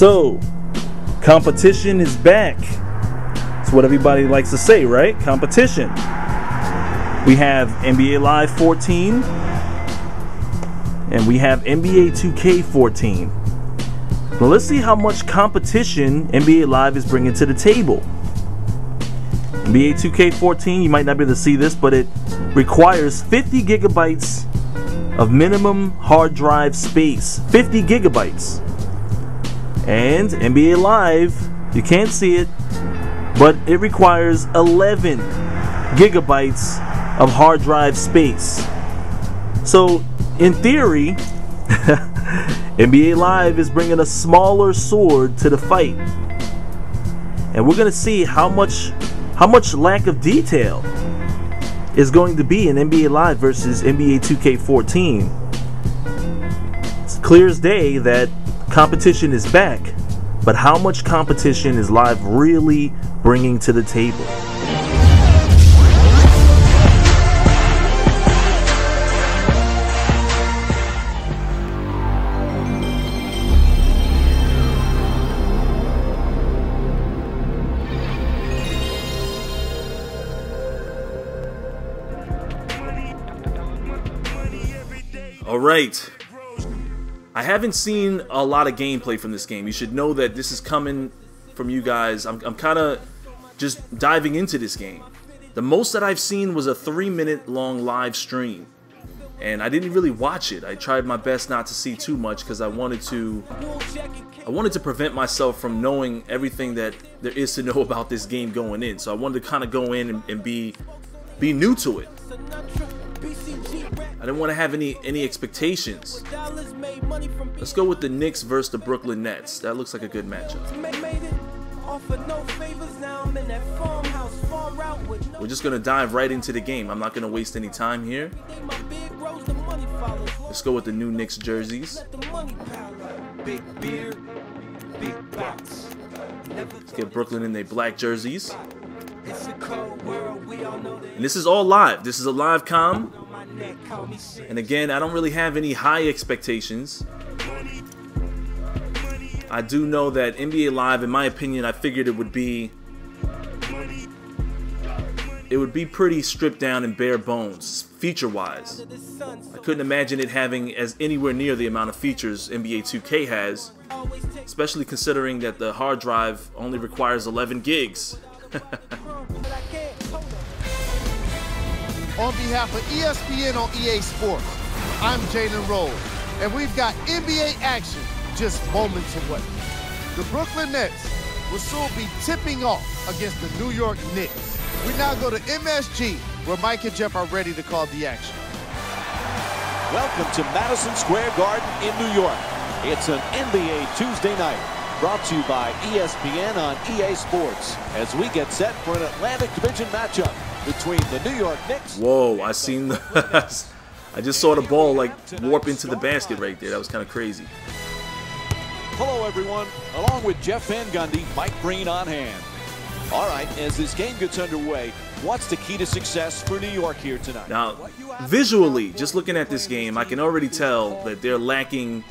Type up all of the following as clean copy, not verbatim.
So, competition is back. That's what everybody likes to say, right? Competition. We have NBA Live 14 and we have NBA 2K14. Now let's see how much competition NBA Live is bringing to the table. NBA 2K14, you might not be able to see this, but it requires 50 gigabytes of minimum hard drive space. 50 gigabytes. And NBA Live, you can't see it, but it requires 11 gigabytes of hard drive space. So, in theory, NBA Live is bringing a smaller sword to the fight. And we're going to see how much lack of detail is going to be in NBA Live versus NBA 2K14. It's clear as day that competition is back, but how much competition is Live really bringing to the table? All right. I haven't seen a lot of gameplay from this game. You should know that this is coming from you guys. I'm kind of just diving into this game. The most that I've seen was a 3-minute long live stream. And I didn't really watch it. I tried my best not to see too much because I wanted to prevent myself from knowing everything that there is to know about this game going in. So I wanted to kind of go in and be new to it. I didn't want to have any expectations. Let's go with the Knicks versus the Brooklyn Nets. That looks like a good matchup. We're just going to dive right into the game. I'm not going to waste any time here. Let's go with the new Knicks jerseys. Let's get Brooklyn in their black jerseys. And this is all live. This is a live comm. And again, I don't really have any high expectations. I do know that NBA Live, in my opinion, I figured it would be pretty stripped down and bare bones, feature-wise. I couldn't imagine it having as anywhere near the amount of features NBA 2K has, especially considering that the hard drive only requires 11 gigs. On behalf of ESPN on EA Sports, I'm Jalen Rose, and we've got NBA action just moments away. The Brooklyn Nets will soon be tipping off against the New York Knicks. We now go to MSG, where Mike and Jeff are ready to call the action. Welcome to Madison Square Garden in New York. It's an NBA Tuesday night, brought to you by ESPN on EA Sports, as we get set for an Atlantic Division matchup between the New York Knicks. Whoa, I seen the I just saw the ball like warp into the basket right there. That was kind of crazy. Hello everyone, along with Jeff Van Gundy, Mike Green on hand. All right, as this game gets underway, what's the key to success for New York here tonight? Now, visually, just looking at this game, I can already tell that they're lacking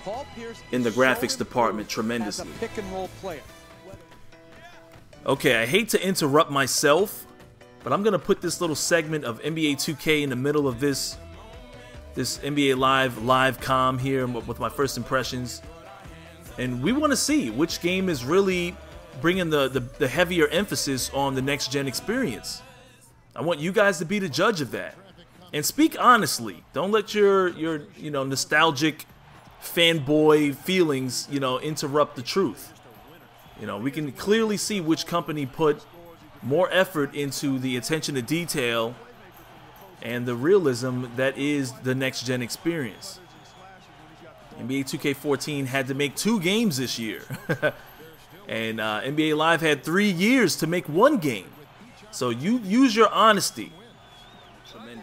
in the graphics department tremendously. Okay, I hate to interrupt myself, but I'm going to put this little segment of NBA 2K in the middle of this NBA live comm here with my first impressions. And we want to see which game is really bringing the heavier emphasis on the next-gen experience. I want you guys to be the judge of that. And speak honestly. Don't let your nostalgic fanboy feelings, interrupt the truth. We can clearly see which company put more effort into the attention to detail and the realism that is the next-gen experience. NBA 2K14 had to make 2 games this year. And NBA Live had 3 years to make 1 game. So you use your honesty.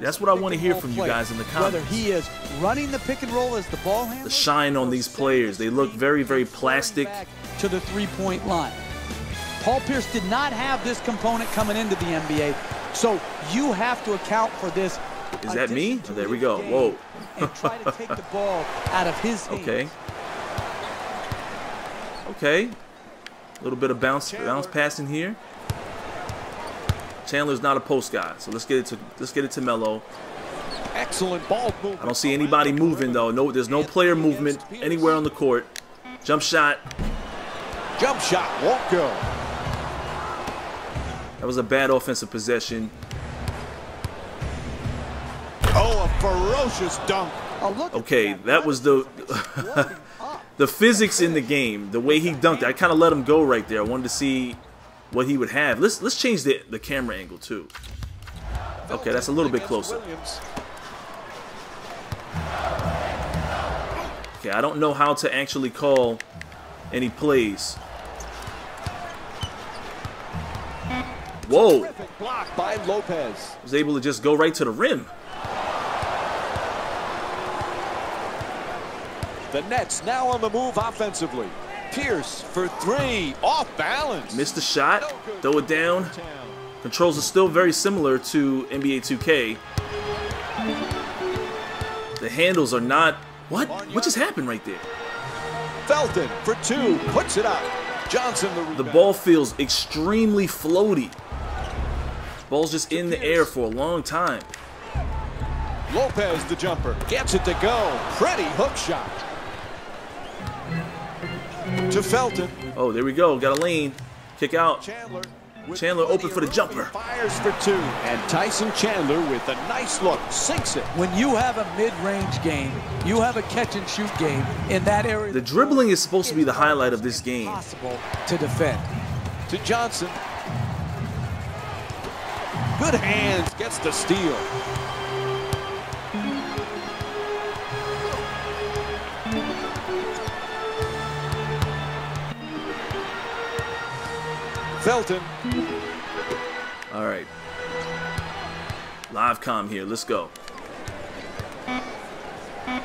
That's what I want to hear from you guys in the comments. Whether he is running the pick and roll as the ball handler, the shine on these players. They look very, very plastic. To the three-point line. Paul Pierce did not have this component coming into the NBA, so you have to account for this. Is that me? Oh, there we go. Whoa. And try to take the ball out of his hands. Okay. Okay. A little bit of bounce passing here. Chandler's not a post guy, so let's get it to Melo. Excellent ball movement. I don't see anybody moving though. No, there's no player movement anywhere on the court. Jump shot. Jump shot won't go. That was a bad offensive possession. Oh, a ferocious dunk. Okay, that was the the physics in the game. The way he dunked, I kind of let him go right there. I wanted to see what he would have. Let's change the camera angle too. Okay, that's a little bit closer. Okay, I don't know how to actually call any plays. Whoa! Blocked by Lopez. Was able to just go right to the rim. The Nets now on the move offensively. Pierce for three, off balance. Missed the shot, throw it down. Controls are still very similar to NBA 2K. The handles are not. What? What just happened right there? Felton for two, puts it up. Johnson the rebound. The ball feels extremely floaty. Ball's just in the air for a long time. Lopez the jumper, gets it to go. Pretty hook shot. To Felton. Oh, there we go. Got a lane. Kick out. Chandler open for the jumper. Fires for two. And Tyson Chandler with a nice look. Sinks it. When you have a mid-range game, you have a catch-and-shoot game in that area. The dribbling is supposed to be the highlight of this game. Possible to defend. To Johnson. Good hands. Gets the steal. Felton. All right. Live comm here. Let's go.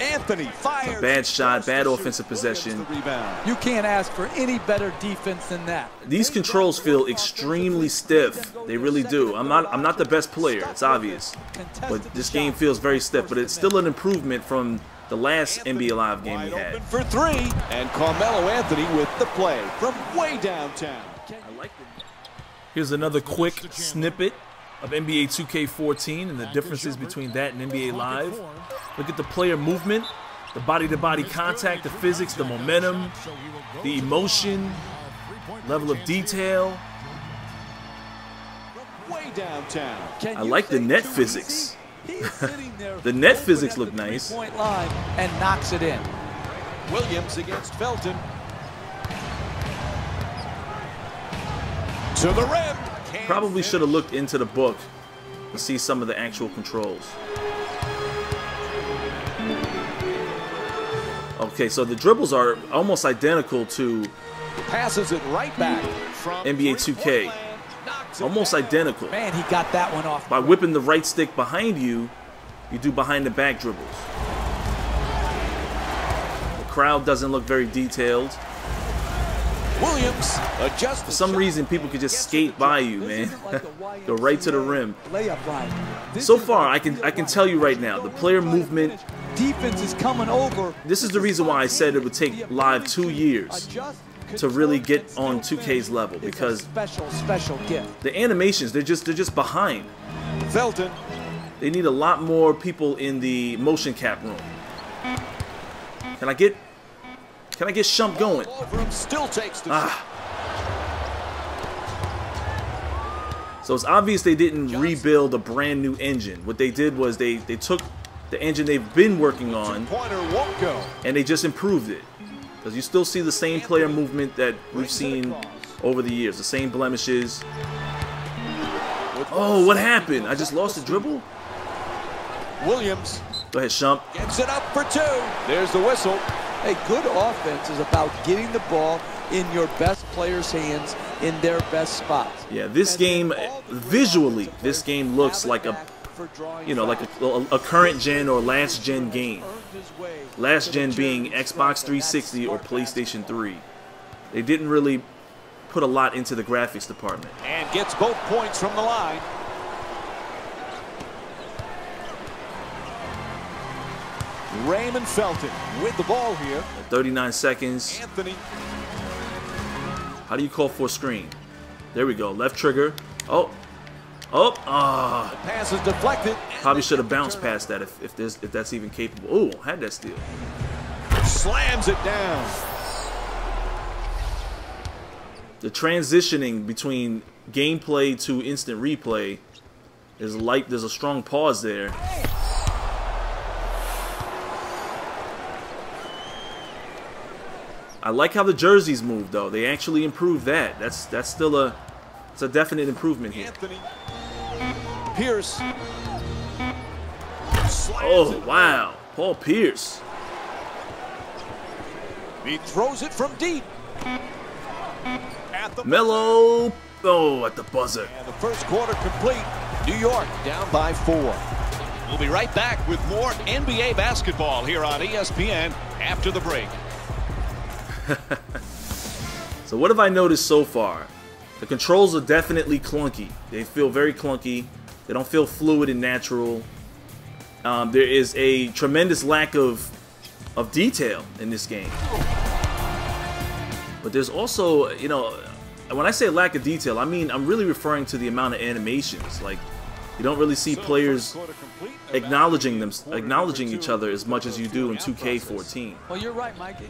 Anthony fires. A bad shot, bad offensive possession. You can't ask for any better defense than that. These controls feel extremely stiff. They really do. I'm not the best player. It's obvious. But this game feels very stiff. But it's still an improvement from the last NBA Live game we had. For three. And Carmelo Anthony with the play from way downtown. Here's another quick snippet of NBA 2K14 and the differences between that and NBA Live. Look at the player movement, the body-to-body contact, the physics, the momentum, the emotion, level of detail. Way downtown. I like the net physics. The net physics look nice. Point line and knocks it in. Williams against Felton. To the rim. Probably should have looked into the book to see some of the actual controls. Okay, so the dribbles are almost identical to passes it right back from NBA 2K. Almost identical. Man, he got that one off. By whipping the right stick behind you, you do behind the back dribbles. The crowd doesn't look very detailed. Williams adjusts. For some reason, people could just skate by you, man. Go right to the rim. So far, I can tell you right now, the player movement. Defense is coming over. This is the reason why I said it would take Live 2 years to really get on 2K's level, because special gift. The animations, they're just behind. Felton. They need a lot more people in the motion cap room. Can I get Shump going? Still takes the So it's obvious they didn't rebuild a brand new engine. What they did was they took the engine they've been working on and they just improved it. Because you still see the same player movement that we've seen over the years, the same blemishes. Oh, what happened? I just lost the dribble? Williams. Go ahead, Shump. Gets it up for two. There's the whistle. A good offense is about getting the ball in your best players' hands in their best spots. Yeah, this game, visually, this game looks like a, like a current gen or last gen game. Last gen being Xbox 360 or PlayStation 3. They didn't really put a lot into the graphics department. And gets both points from the line. Raymond Felton with the ball here. 39 seconds. Anthony. How do you call for a screen? There we go. Left trigger. Oh. Oh. Ah. The pass is deflected. Probably should have bounced past that if that's even capable. Oh, had that steal. Slams it down. The transitioning between gameplay to instant replay is like there's a strong pause there. I like how the jerseys move though. They actually improved that. That's still it's a definite improvement here. Anthony Pierce. Oh wow, Paul Pierce. He throws it from deep. At the Melo. Oh, at the buzzer. And the first quarter complete. New York down by 4. We'll be right back with more NBA basketball here on ESPN after the break. So what have I noticed so far? The controls are definitely clunky. They feel very clunky. They don't feel fluid and natural. There is a tremendous lack of detail in this game. But there's also, you know, when I say lack of detail, I mean I'm really referring to the amount of animations. Like, you don't really see players acknowledging each other as much as you do in 2K14. Well, you're right, Mikey.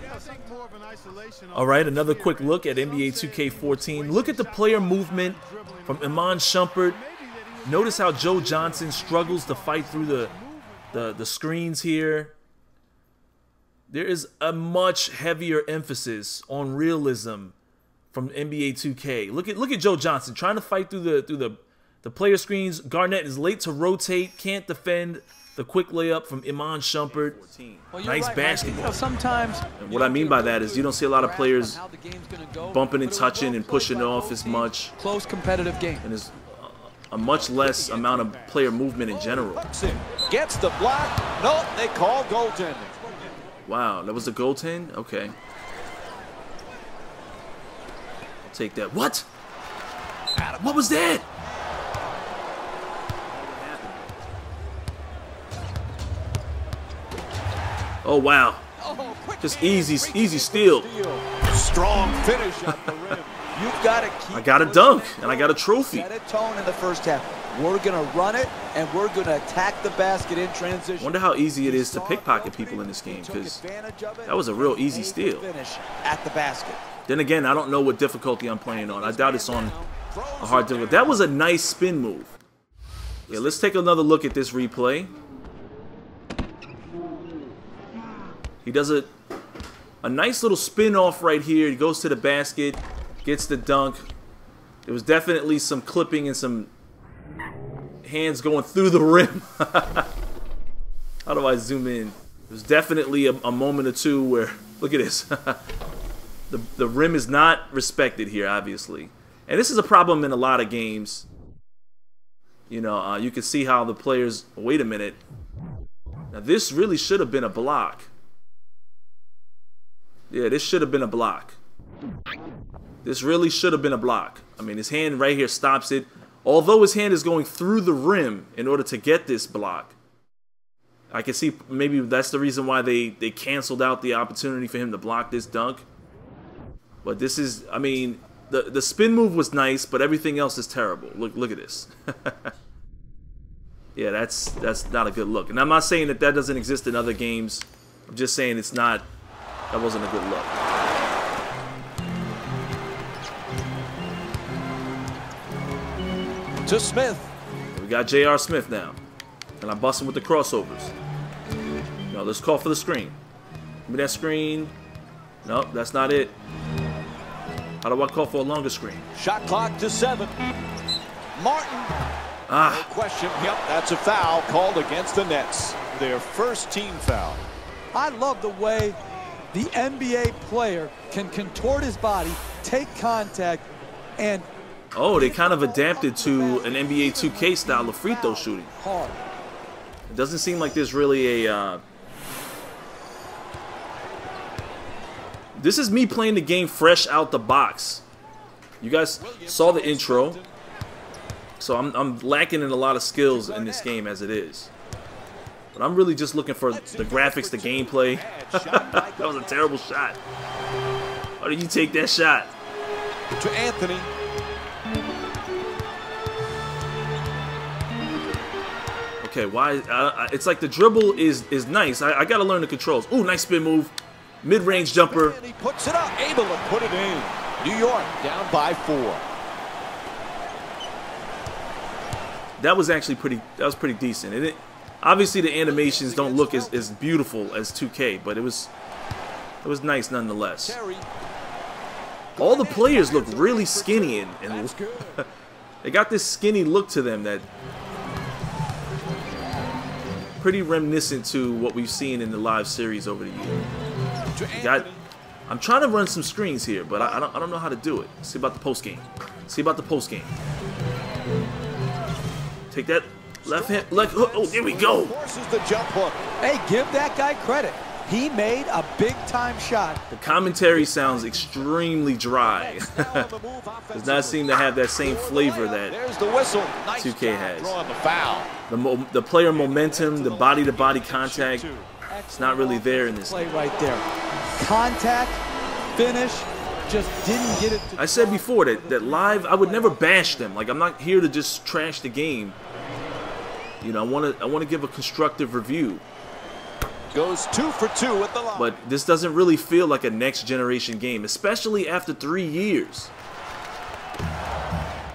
All right, another quick look at NBA 2K14. Look at the player movement from Iman Shumpert. Notice how Joe Johnson struggles to fight through the screens here. There is a much heavier emphasis on realism from NBA 2K. Look at Joe Johnson trying to fight through the player screens. Garnett is late to rotate, can't defend the quick layup from Iman Shumpert. Well, nice right, basketball. You know, sometimes, and what I mean by that is you don't see a lot of players bumping and touching and pushing off as much. Close competitive game. And there's a much less amount of player movement in general. Gets the block. Nope, they call goaltending. Wow, that was a goaltend? Okay. I'll take that. What? What was that? Oh, wow. Just easy steal. Strong finish at the rim. You've got to keep. I got a dunk, and I got a trophy. Set a tone in the first half. We're going to run it, and we're going to attack the basket in transition. Wonder how easy it is to pickpocket people in this game, because that was a real easy steal. Finish at the basket. Then again, I don't know what difficulty I'm playing on. I doubt it's on a hard difficulty. That was a nice spin move. Yeah, let's take another look at this replay. He does a nice little spin off right here. He goes to the basket, gets the dunk. There was definitely some clipping and some hands going through the rim. How do I zoom in? There's definitely a moment or two where, look at this. The rim is not respected here, obviously. And this is a problem in a lot of games. You know, you can see how the players, wait a minute. Now this really should have been a block. Yeah, this should have been a block. This really should have been a block. I mean, his hand right here stops it. Although his hand is going through the rim in order to get this block. I can see maybe that's the reason why they canceled out the opportunity for him to block this dunk. But this is, I mean, the spin move was nice, but everything else is terrible. Look at this. Yeah, that's not a good look. And I'm not saying that doesn't exist in other games. I'm just saying it's not. That wasn't a good look. To Smith. We got J.R. Smith now. And I'm busting with the crossovers. No, let's call for the screen. Give me that screen. Nope, that's not it. How do I call for a longer screen? Shot clock to 7. Martin. No question. Yep, that's a foul called against the Nets. Their first team foul. I love the way the NBA player can contort his body, take contact, and... Oh, they kind of adapted to an NBA 2K style of free throw shooting. Hard. It doesn't seem like there's really a... This is me playing the game fresh out the box. You guys saw the intro. So I'm lacking in a lot of skills in this game as it is. But I'm really just looking for the graphics, the gameplay. That was a terrible shot. How did you take that shot? To Anthony. Okay, why? It's like the dribble is nice. I got to learn the controls. Ooh, nice spin move. Mid-range jumper. And he puts it up, able to put it in. New York down by 4. That was actually pretty decent. Obviously the animations don't look as beautiful as 2K, but it was nice nonetheless. All the players look really skinny and they got this skinny look to them that pretty reminiscent to what we've seen in the live series over the years. I'm trying to run some screens here, but I don't know how to do it. See about the post game. See about the post game. Take that left hand, left hook. Oh, there we go. Forces the jump hook. Hey, give that guy credit. He made a big-time shot. The commentary sounds extremely dry. Does not seem to have that same flavor that 2K has. The player momentum, the body-to-body contact, it's not really there in this. Play right there. Contact, finish, just didn't get it. I said before that live, I would never bash them. Like, I'm not here to just trash the game. You know, I want to give a constructive review. Goes 2 for 2 at the line. But this doesn't really feel like a next generation game, especially after 3 years.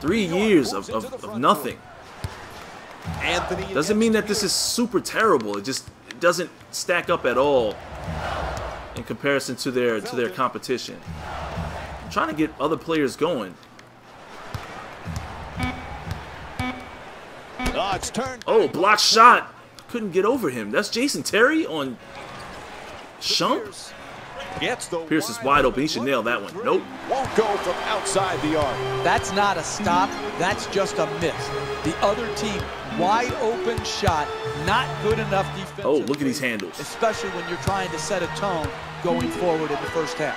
3 years of nothing. Anthony doesn't mean that this is super terrible. It doesn't stack up at all in comparison to their competition. I'm trying to get other players going. Oh, it's turned. Oh, block shot. Couldn't get over him. That's Jason Terry on Shump. Pierce is wide open. He should nail that one. Nope. Won't go from outside the arc. That's not a stop. That's just a miss. The other team, wide open shot, not good enough defense. Oh, look at these handles. Especially when you're trying to set a tone going forward in the first half.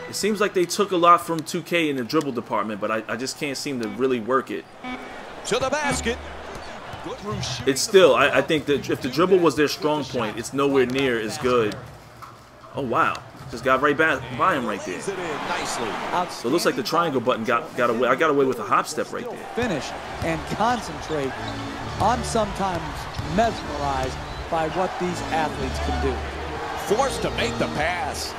It seems like they took a lot from 2K in the dribble department, but I just can't seem to really work it. To the basket. It's still, I think that if the dribble was their strong point, it's nowhere near as good. Oh, wow. Just got right by him right there. So it looks like the triangle button got away. I got away with a hop step right there. Finish and concentrate. I'm sometimes mesmerized by what these athletes can do. Forced to make the pass.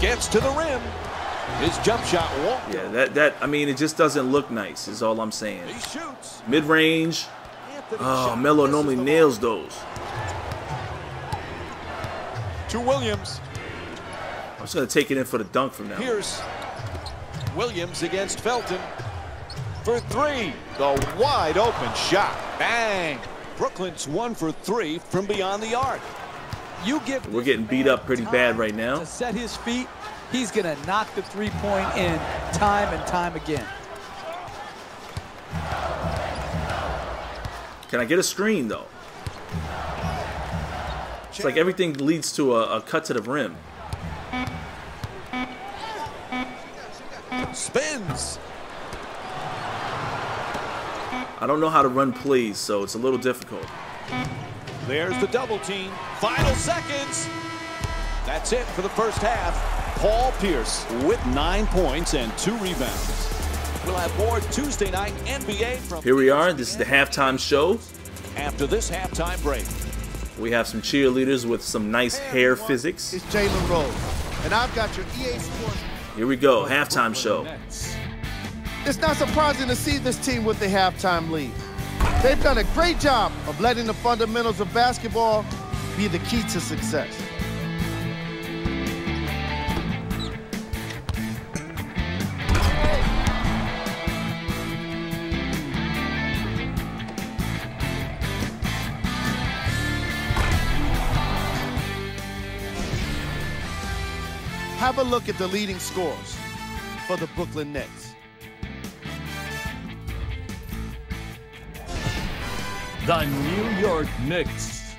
Gets to the rim. His jump shot won't. Yeah, I mean, it just doesn't look nice, is all I'm saying. He shoots. Mid-range. Oh, Melo normally nails those. To Williams. I'm just going to take it in for the dunk from now. Here's Williams against Felton. For 3. The wide open shot. Bang. Brooklyn's 1 for 3 from beyond the arc. We're getting beat up pretty bad right now. To set his feet, he's going to knock the three-point in time and time again. Can I get a screen, though? It's like everything leads to a cut to the rim. Spins. I don't know how to run plays, so it's a little difficult. There's the double team. Final seconds. That's it for the first half. Paul Pierce with 9 points and 2 rebounds. We'll have more Tuesday night NBA from. Here we are. This is the halftime show. After this halftime break, we have some cheerleaders with some nice hair physics. It's Jalen Rose, and I've got your EA Sports. Here we go, halftime show. It's not surprising to see this team with the halftime lead. They've done a great job of letting the fundamentals of basketball be the key to success. Have a look at the leading scorers for the Brooklyn Nets. The New York Knicks.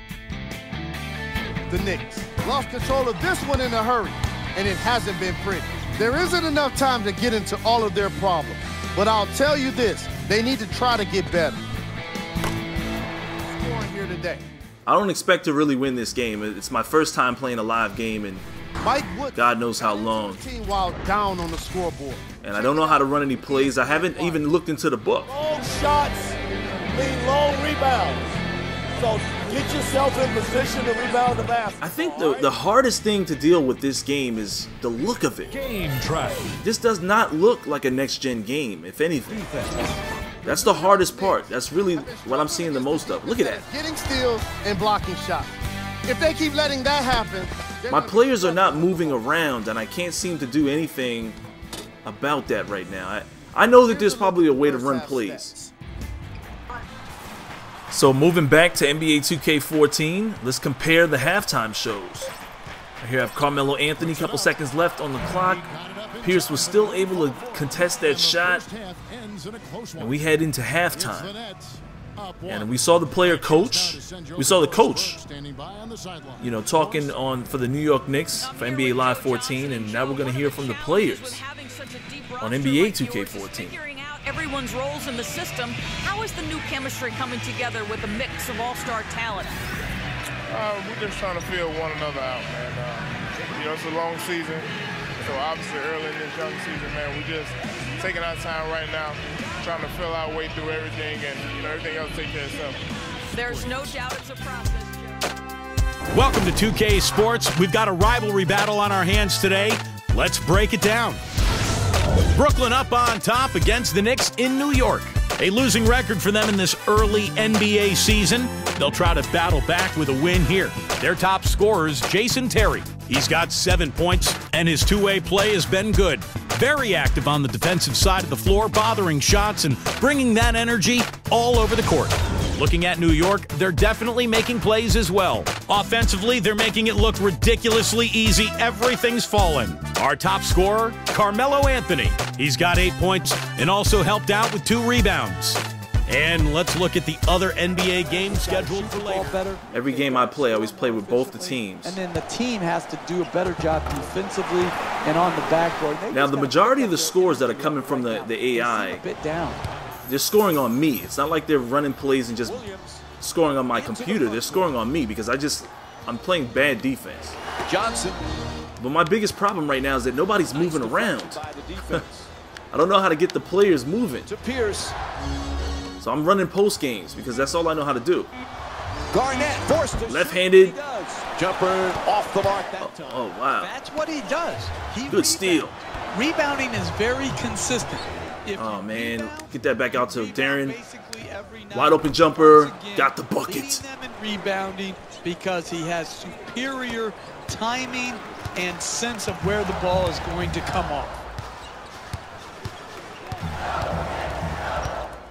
The Knicks lost control of this one in a hurry, and it hasn't been pretty. There isn't enough time to get into all of their problems, but I'll tell you this, they need to try to get better. Scoring here today. I don't expect to really win this game. It's my first time playing a live game, and Mike Wood, God knows how long. While down on the scoreboard. And I don't know how to run any plays. I haven't even looked into the book. Long shots mean long rebounds. So get yourself in position to rebound the basket. I think the hardest thing to deal with this game is the look of it. Game track. This does not look like a next-gen game, if anything. That's the hardest part. That's really what I'm seeing the most of. Look at that. Getting steals and blocking shots. If they keep letting that happen, my players are not moving around, and I can't seem to do anything about that right now. I know that there's probably a way to run plays. So moving back to NBA 2K14, let's compare the halftime shows. Here I have Carmelo Anthony, couple seconds left on the clock. Pierce was still able to contest that shot, and we head into halftime. And we saw the player coach. We saw the coach, you know, talking on for the New York Knicks for NBA Live 14, and now we're going to hear from the players on NBA 2K14. Everyone's roles in the system. How is the new chemistry coming together with a mix of all-star talent? We're just trying to feel one another out, man. You know, it's a long season, so obviously early in this young season, man, we're just taking our time right now, trying to feel our way through everything, and you know, everything else take care of itself. There's no doubt it's a process, Joe. Welcome to 2K Sports. We've got a rivalry battle on our hands today. Let's break it down. Brooklyn up on top against the Knicks in New York. A losing record for them in this early NBA season. They'll try to battle back with a win here. Their top scorer is Jason Terry. He's got 7 points, and his two-way play has been good. Very active on the defensive side of the floor, bothering shots and bringing that energy all over the court. Looking at New York, they're definitely making plays as well. Offensively, they're making it look ridiculously easy. Everything's falling. Our top scorer, Carmelo Anthony. He's got 8 points and also helped out with 2 rebounds. And let's look at the other NBA games scheduled for later. Every game I play, I always play with both the teams. And then the team has to do a better job defensively and on the backboard. Now, the majority of the scores that are coming from the AI, they're scoring on me. It's not like they're running plays and just scoring on my computer. They're scoring on me because I'm playing bad defense. Johnson. But my biggest problem right now is that nobody's moving around. I don't know how to get the players moving. To Pierce. So I'm running post games because that's all I know how to do. Garnett forced to left-handed. Jumper off the mark that time. Oh, wow. That's what he does. Good steal. Rebounding is very consistent. Oh, man. Get that back out to Darren. Wide open jumper. Got the bucket. Rebounding because he has superior timing and sense of where the ball is going to come off.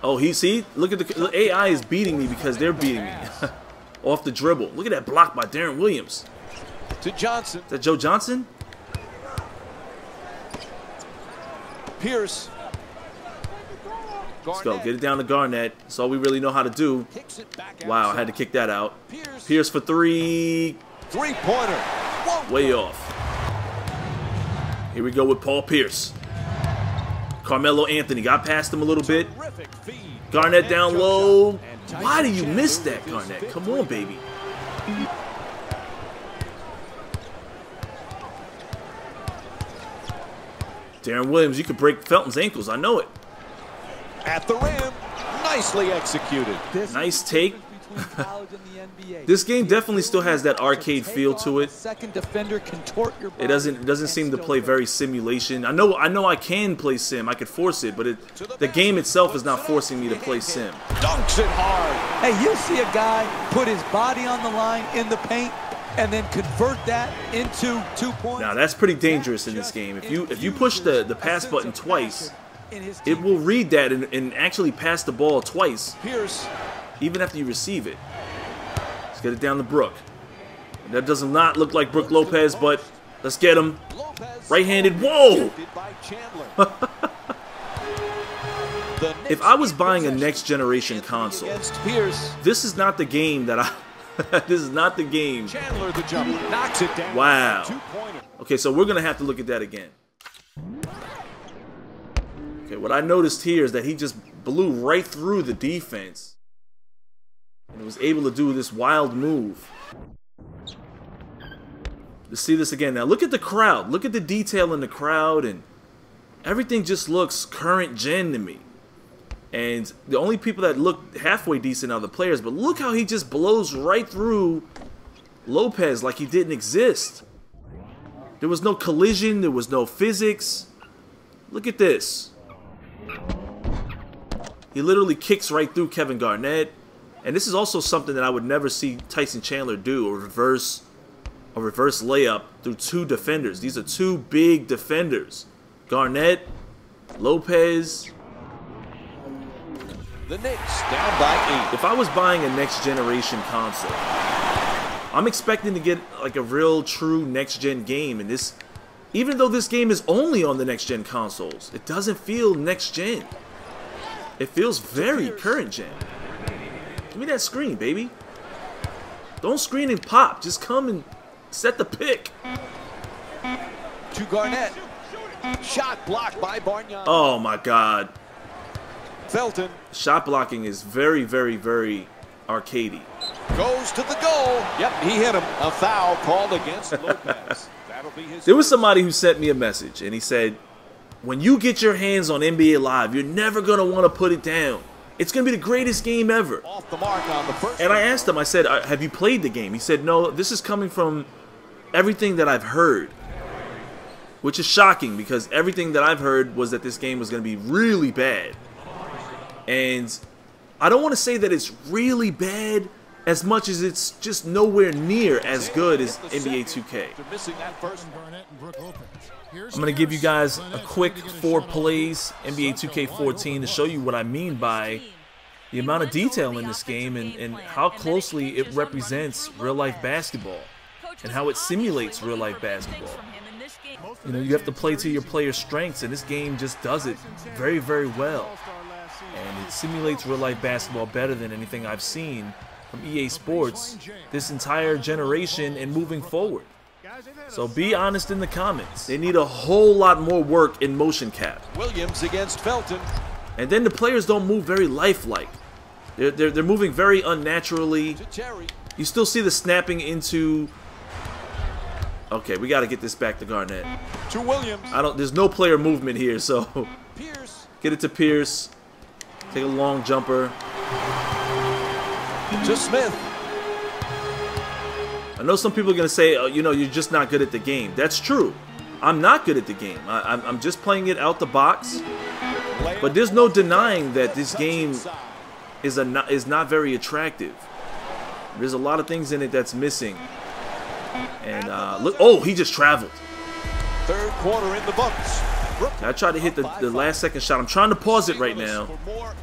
Oh, look at the AI is beating me because they're beating me off the dribble. Look at that block by Darren Williams. To Johnson. Is that Joe Johnson? Pierce. Let's go. Get it down to Garnett. That's all we really know how to do. Wow, I had to kick that out. Pierce for 3. Three-pointer. Way off. Here we go with Paul Pierce. Carmelo Anthony got past him a little bit. Garnett down low. Why do you miss that, Garnett? Come on, baby. Darren Williams, you could break Felton's ankles. I know it. At the rim. Nicely executed. Nice take. This game definitely still has that arcade feel to it. It doesn't seem to play very simulation. I know I can play sim. I could force it, but the game itself is not forcing me to play sim. Dunks it hard. Hey, you see a guy put his body on the line in the paint and then convert that into 2 points. Now that's pretty dangerous in this game. If you push the pass button twice, it will read that and actually pass the ball twice. Pierce. Even after you receive it. Let's get it down to Brook. That does not look like Brook Lopez, but let's get him. Right-handed. Whoa! If I was buying a next-generation console, this is not the game that I... This is not the game. Wow. Okay, so we're going to have to look at that again. Okay, what I noticed here is that he just blew right through the defense. And was able to do this wild move. To see this again. Now look at the crowd. Look at the detail in the crowd, and everything just looks current gen to me. And the only people that look halfway decent are the players, but look how he just blows right through Lopez like he didn't exist. There was no collision, there was no physics. Look at this. He literally kicks right through Kevin Garnett. And this is also something that I would never see Tyson Chandler do, a reverse layup through two defenders. These are two big defenders. Garnett, Lopez. The Knicks down by 8. If I was buying a next generation console, I'm expecting to get like a real true next gen game, and this, even though this game is only on the next gen consoles, it doesn't feel next gen. It feels very current gen. Give me that screen, baby. Don't screen and pop. Just come and set the pick. To Garnett. Shot blocked by Bargnani. Oh my God. Felton. Shot blocking is very, very, very arcadey. Goes to the goal. Yep, he hit him. A foul called against Lopez. That'll be his. There was somebody who sent me a message, and he said, when you get your hands on NBA Live, you're never going to want to put it down. It's going to be the greatest game ever. Off the mark on the first. And I asked him, I said, have you played the game? He said, no, this is coming from everything that I've heard. Which is shocking, because everything that I've heard was that this game was going to be really bad. And I don't want to say that it's really bad as much as it's just nowhere near as good as NBA 2K. I'm going to give you guys a quick 4 plays, NBA 2K14, to show you what I mean by the amount of detail in this game and how closely it represents real-life basketball and how it simulates real-life basketball. You know, you have to play to your player's strengths, and this game just does it very, very well. And it simulates real-life basketball better than anything I've seen from EA Sports this entire generation and moving forward. So be honest in the comments. They need a whole lot more work in motion cap. Williams against Felton. And then the players don't move very lifelike. They're moving very unnaturally. You still see the snapping into. Okay, we got to get this back to Garnett. To Williams. There's no player movement here, so Pierce. Get it to Pierce. Take a long jumper. To Smith. I know some people are going to say, oh, you know, you're just not good at the game. That's true. I'm not good at the game. I'm just playing it out the box. But there's no denying that this game is not very attractive. There's a lot of things in it that's missing. And look, oh, he just traveled. Third quarter in the books. I tried to hit the last second shot. I'm trying to pause it right now.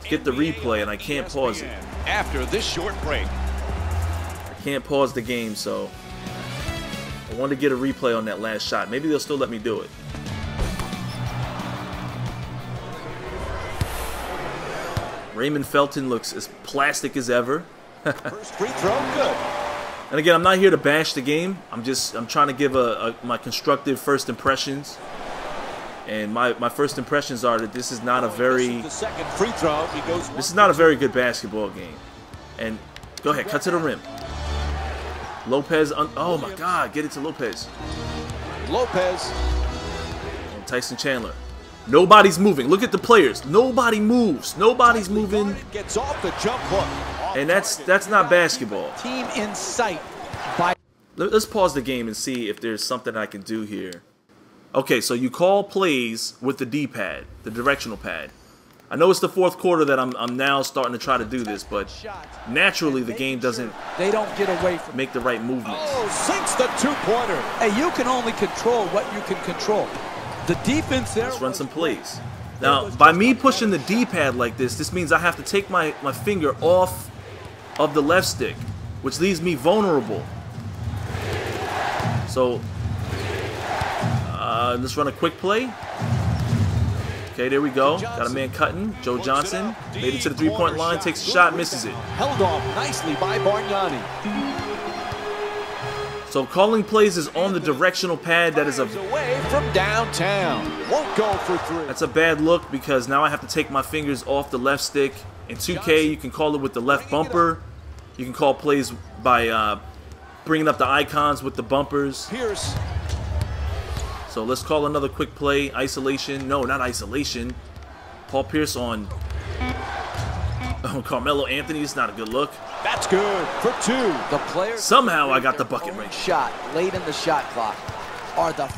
Get the replay, and I can't pause it. After this short break. I can't pause the game, so I wanted to get a replay on that last shot. Maybe they'll still let me do it. Raymond Felton looks as plastic as ever. First free throw, good. And again, I'm not here to bash the game. I'm trying to give my constructive first impressions. And my first impressions are that this is not a very this is not a very good basketball game. And go ahead, cut to the rim. Lopez, oh my God, get it to Lopez. Lopez. And Tyson Chandler. Nobody's moving. Look at the players. Nobody moves. Nobody's moving. Gets off the jump hook. And that's not basketball. Team in sight. Let's pause the game and see if there's something I can do here. Okay, so you call plays with the D-pad, the directional pad. I know it's the fourth quarter that I'm now starting to try to do this, but naturally the game doesn't get away from make the right movements. Oh, sinks the two-pointer. Hey, you can only control what you can control. The defense there. Let's run some plays. Now, by me pushing the D-pad like this means I have to take my finger off of the left stick, which leaves me vulnerable. So, let's run a quick play. Okay, there we go. Got a man cutting. Joe Johnson made it to the three-point line, takes a shot, misses it. Held off nicely by Bargnani. So calling plays is on the directional pad. That is away from downtown. Won't go for three. That's a bad look because now I have to take my fingers off the left stick. In 2K, you can call it with the left bumper. You can call plays by bringing up the icons with the bumpers. Pierce. So let's call another quick play. Isolation. No, not isolation. Paul Pierce on Carmelo Anthony. It's not a good look. That's good for 2. The players Somehow I got the bucket right. Shot late in the shot clock.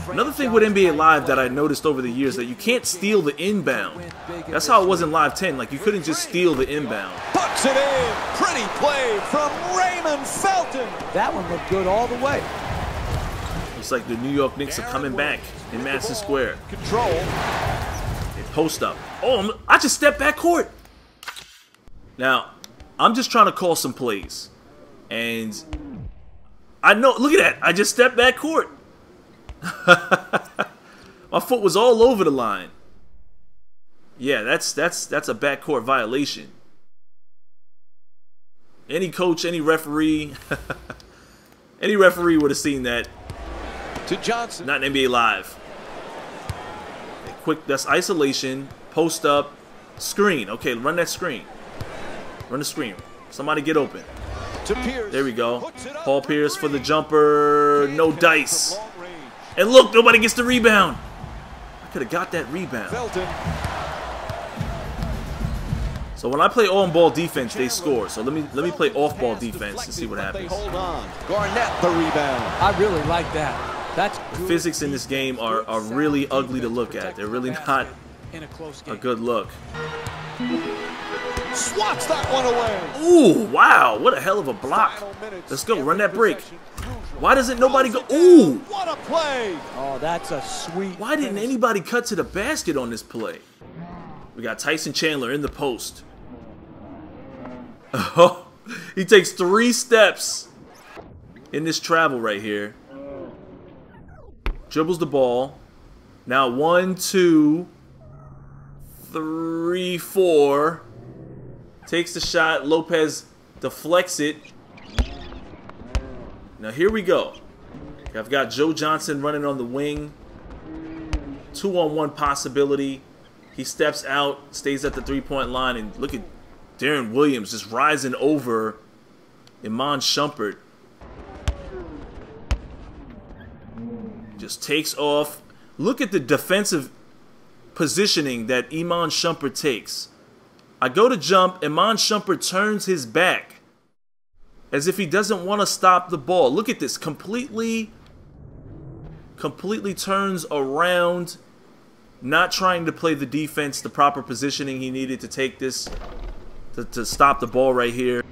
Another thing with NBA Live that I noticed over the years that you can't steal the inbound. That's how it was in Live 10. Like, you couldn't just steal the inbound. Puts it in. Pretty play from Raymond Felton. That one looked good all the way. Looks like the New York Knicks are coming back in Madison Square. Control. They post up. Oh, I just stepped back court. Now, I'm just trying to call some plays. And I know, look at that. I just stepped back court. My foot was all over the line. Yeah, that's a backcourt violation. Any coach, any referee, any referee would have seen that. To Johnson. Not in NBA Live. Quick, that's isolation. Post up, screen. Okay, run that screen. Run the screen. Somebody get open. To Pierce. There we go. Paul Pierce for the jumper. No dice. And look, nobody gets the rebound. I could have got that rebound. Felton. So when I play on-ball defense, they score. So let me play off-ball defense and see what happens. Hold on. Garnett the rebound. I really like that. That's the physics in this game are really ugly to look at. They're really not a good look. Swats that one away. Ooh, wow. What a hell of a block. Let's go. Run that break. Why doesn't nobody go? Ooh. What a play. Oh, that's a sweet. Why didn't anybody cut to the basket on this play? We got Tyson Chandler in the post. Oh, he takes 3 steps in this travel right here. Dribbles the ball. Now 1, 2, 3, 4. Takes the shot. Lopez deflects it. Now here we go. I've got Joe Johnson running on the wing. 2-on-1 possibility. He steps out, stays at the three-point line, and look at Darren Williams just rising over Iman Shumpert. Just takes off. Look at the defensive positioning that Iman Shumpert takes. I go to jump, Iman Shumpert turns his back as if he doesn't want to stop the ball. Look at this. Completely turns around, not trying to play the defense, the proper positioning he needed to take this, to stop the ball right here.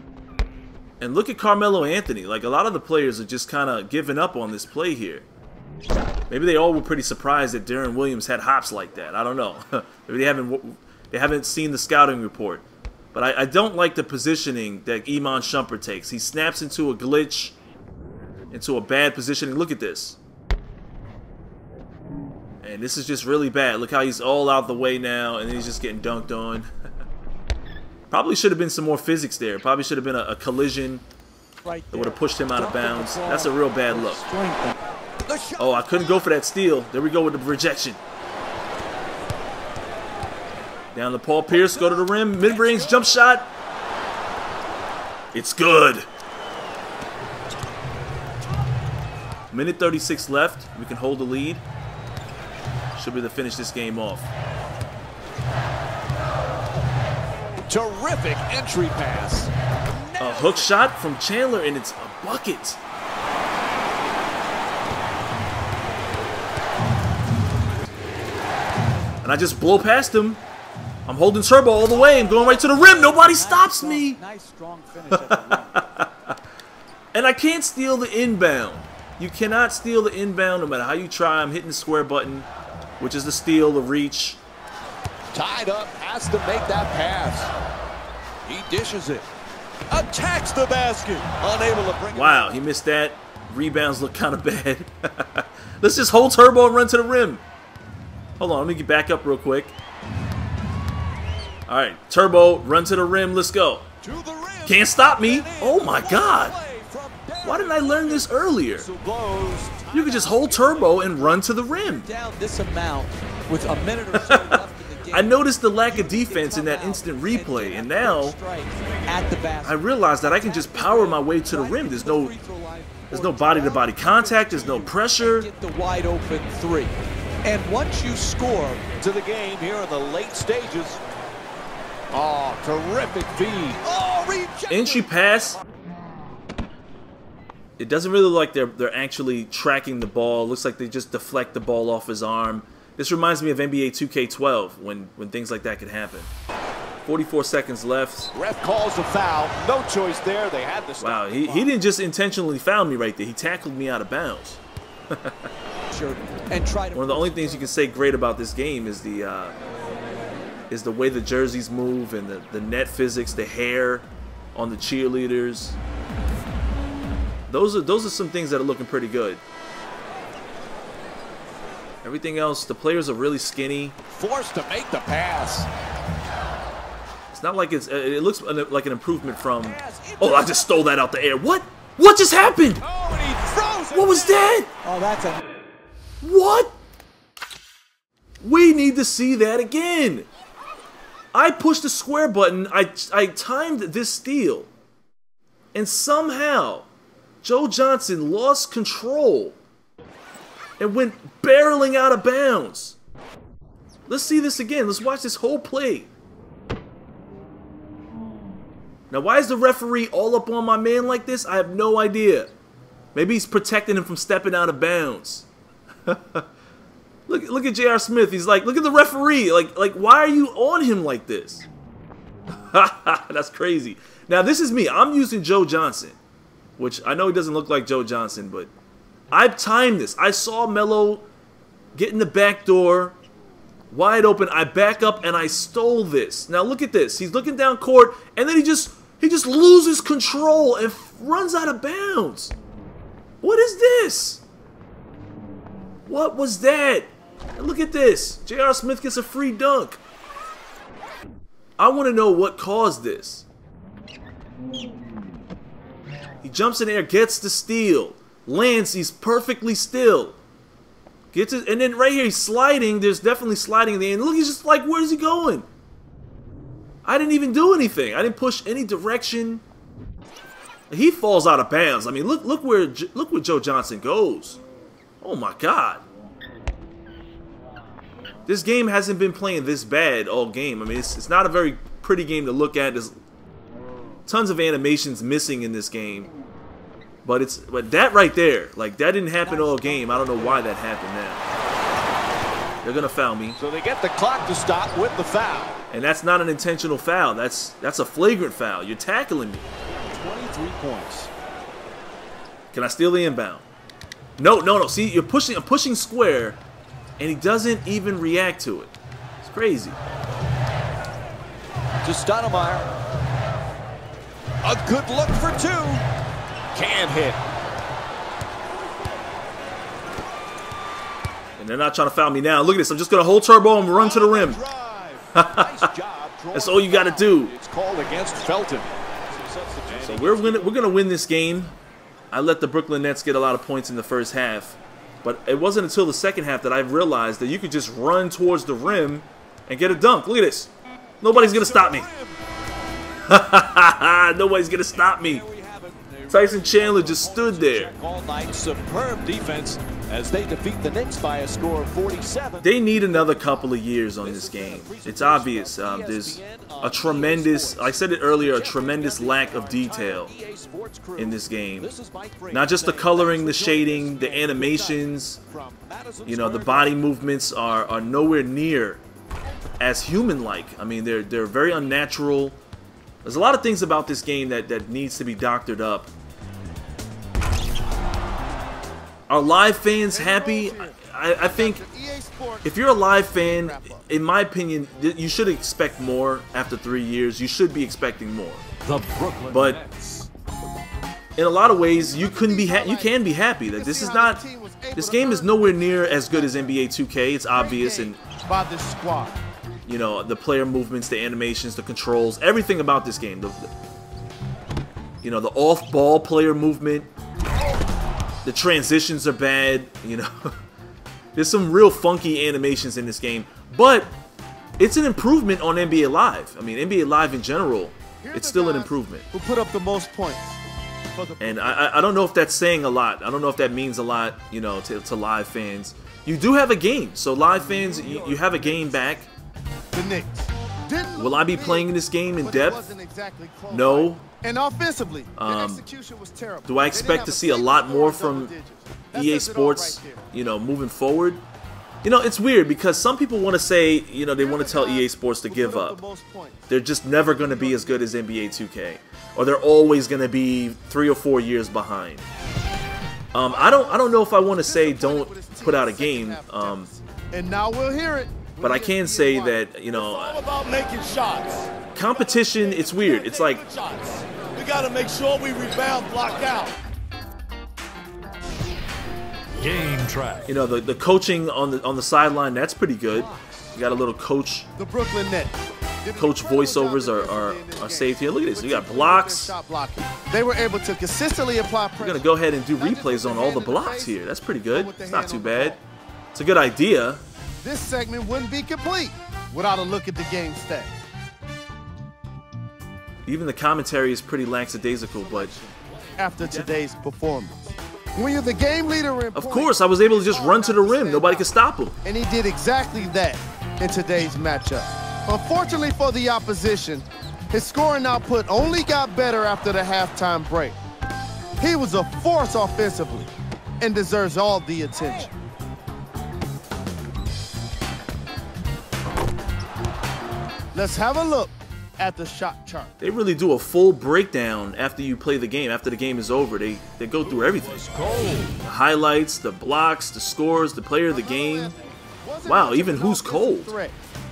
And look at Carmelo Anthony. Like, a lot of the players are just kind of giving up on this play here. Maybe they all were pretty surprised that Darren Williams had hops like that. I don't know. Maybe they haven't seen the scouting report. But I don't like the positioning that Iman Shumpert takes. He snaps into a glitch, into a bad positioning. Look at this. And this is just really bad. Look how he's all out the way now, and then he's just getting dunked on. Probably should have been some more physics there. Probably should have been a collision that would have pushed him out of bounds. That's a real bad look. Oh, I couldn't go for that steal. There we go with the rejection. Down to Paul Pierce, go to the rim, mid-range jump shot. It's good. Minute 36 left. We can hold the lead. Should be able to finish this game off. Terrific entry pass. A hook shot from Chandler, and it's a bucket. And I just blow past him. I'm holding turbo all the way. I'm going right to the rim. Nobody stops me. Nice strong finish at the rim. And I can't steal the inbound. You cannot steal the inbound no matter how you try. I'm hitting the square button, which is the steal, the reach. Tied up, has to make that pass. He dishes it. Attacks the basket. Unable to bring it. Wow, he missed that. Rebounds look kind of bad. Let's just hold turbo and run to the rim. Hold on, let me get back up real quick. All right, turbo, run to the rim. Let's go. Can't stop me. Oh, my God. Why didn't I learn this earlier? You could just hold turbo and run to the rim. Down this amount with a minute or so left in the game. I noticed the lack of defense in that instant replay, and now I realize that I can just power my way to the rim. There's no body-to-body contact. There's no pressure. Get the wide open three. And once you score to the game here in the late stages. Oh, terrific feed. Oh, rejected. Entry pass. It doesn't really look like they're actually tracking the ball. It looks like they just deflect the ball off his arm. This reminds me of NBA 2K12 when things like that could happen. 44 seconds left. Ref calls a foul. No choice there. They had to stop. Wow, he didn't just intentionally foul me right there. He tackled me out of bounds. And try to One of the only things you can say great about this game is the way the jerseys move and the net physics, the hair on the cheerleaders. Those are some things that are looking pretty good. Everything else, the players are really skinny. Forced to make the pass. It's not like it looks like an improvement from. Oh, I just stole that out the air. What? What just happened? Oh, and he throws it. What was that? Oh, that's a... What? We need to see that again. I pushed the square button. I timed this steal. And somehow, Joe Johnson lost control and went barreling out of bounds. Let's see this again. Let's watch this whole play. Now, why is the referee all up on my man like this? I have no idea. Maybe he's protecting him from stepping out of bounds. Look at J.R. Smith. He's like, look at the referee. Like, why are you on him like this? That's crazy. Now, this is me. I'm using Joe Johnson, which I know he doesn't look like Joe Johnson, but I've timed this. I saw Melo get in the back door, wide open. I back up and I stole this. Now, look at this. He's looking down court, and then he just loses control and runs out of bounds. What is this? What was that? And look at this. J.R. Smith gets a free dunk. I want to know what caused this. He jumps in the air, gets the steal, lands, he's perfectly still. Gets it, and then right here he's sliding. There's definitely sliding in the end. Look, he's just like, where's he going? I didn't even do anything. I didn't push any direction. He falls out of bounds. I mean, look where Joe Johnson goes. Oh my God. This game hasn't been playing this bad all game. I mean, it's not a very pretty game to look at. There's tons of animations missing in this game. But that right there, like, that didn't happen all game. I don't know why that happened now. They're gonna foul me. So they get the clock to stop with the foul. And that's not an intentional foul. That's a flagrant foul. You're tackling me. 23 points. Can I steal the inbound? No. See, I'm pushing square, and he doesn't even react to it. It's crazy. To Stoudemire. A good look for two. Can't hit. And they're not trying to foul me now. Look at this. I'm just going to hold turbo and run to the rim. Nice job. That's all you got to do. It's called against Felton. So we're going to win this game. I let the Brooklyn Nets get a lot of points in the first half. But it wasn't until the second half that I realized that you could just run towards the rim and get a dunk. Look at this. Nobody's going to stop me. Nobody's going to stop me. Tyson Chandler just stood there. All night, superb defense as they defeat the Knicks by a score of 47. They need another couple of years on this game. It's obvious. There's a tremendous, I said it earlier, a tremendous lack of detail in this game. Not just the coloring, the shading, the animations. You know, the body movements are nowhere near as human-like. I mean, they're very unnatural. There's a lot of things about this game that needs to be doctored up. Are live fans happy? I think if you're a live fan, in my opinion, you should expect more after 3 years. You should be expecting more. The Brooklyn But Nets. in a lot of ways, you can be happy that this game is nowhere near as good as NBA 2K. It's obvious, and by this squad. you know, the player movements, the animations, the controls, everything about this game. You know, the off-ball player movement. The transitions are bad, you know. There's some real funky animations in this game. But it's an improvement on NBA Live. I mean, NBA Live in general, it's still an improvement. Who put up the most points? And I don't know if that's saying a lot. I don't know if that means a lot, you know, to live fans. You do have a game, so live fans, you have a game back. The Knicks. Will I be playing this game in depth? No. And offensively, the execution was terrible. Do I expect to see a lot more from EA Sports, you know, moving forward? You know, it's weird because some people want to say, you know, they want to tell EA Sports to give up. They're just never going to be as good as NBA 2K, or they're always going to be 3 or 4 years behind. I don't know if I want to say don't put out a game. And now we'll hear it. But I can say that, you know, It's all about making shots. Competition, it's weird. It's like we got to make sure we rebound, block out. Game track. You know, the coaching on the sideline, that's pretty good. You got a little coach. The Brooklyn Nets. Coach voiceovers are saved here. Look at this. You got blocks. They were able to consistently apply pressure. We're going to go ahead and do replays on all the blocks here. That's pretty good. It's not too bad. It's a good idea. This segment wouldn't be complete without a look at the game stats. Even the commentary is pretty lackadaisical, but after today's performance, when you're the game leader in of course, I was able to just run to the rim. Nobody could stop him. And he did exactly that in today's matchup. Unfortunately for the opposition, his scoring output only got better after the halftime break. He was a force offensively and deserves all the attention. Let's have a look at the shot chart. They really do a full breakdown after you play the game. After the game is over, they go through everything. The highlights, the blocks, the scores, the player of the game. Wow, even who's cold.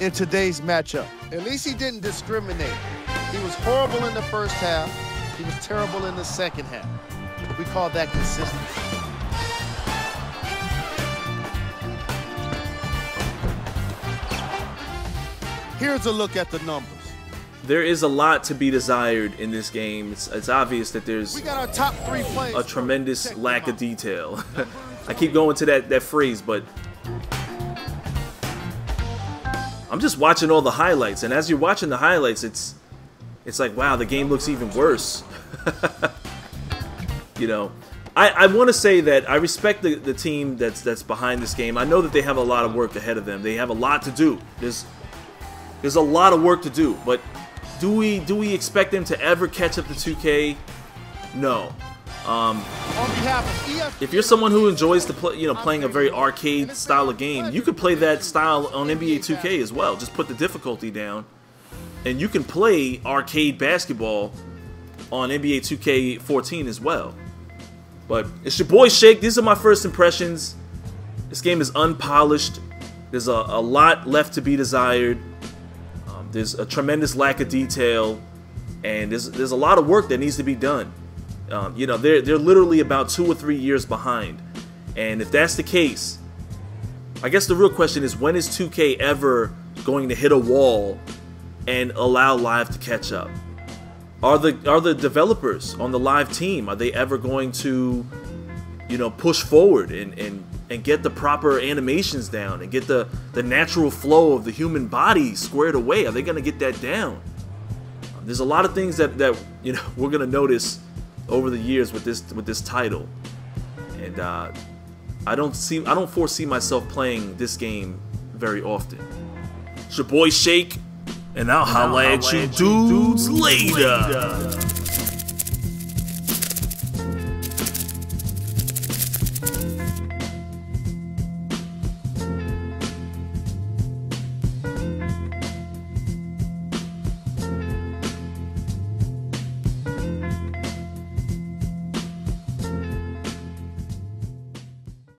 In today's matchup, at least he didn't discriminate. He was horrible in the first half. He was terrible in the second half. We call that consistency. Here's a look at the numbers. There is a lot to be desired in this game. It's obvious that there's we got our top 3 plays a tremendous lack of detail. I keep going to that phrase, but I'm just watching all the highlights, and as you're watching the highlights, it's like, wow, the game looks even worse. You know, I want to say that I respect the team that's behind this game. I know that they have a lot of work ahead of them. They have a lot to do. There's a lot of work to do, but do we expect them to ever catch up to 2K? No. If you're someone who enjoys playing a very arcade style of game, you could play that style on NBA 2K as well. Just put the difficulty down, and you can play arcade basketball on NBA 2K14 as well. But it's your boy Shake. These are my first impressions. This game is unpolished. There's a lot left to be desired. There's a tremendous lack of detail, and there's a lot of work that needs to be done. You know, they're literally about 2 or 3 years behind, and if that's the case, I guess the real question is, when is 2K ever going to hit a wall and allow Live to catch up? Are the developers on the Live team, are they ever going to, you know, push forward and get the proper animations down and get the natural flow of the human body squared away? Are they going to get that down? There's a lot of things that you know, we're going to notice over the years with this title, and I don't foresee myself playing this game very often. It's your boy Shake, and I'll holla at you dudes later.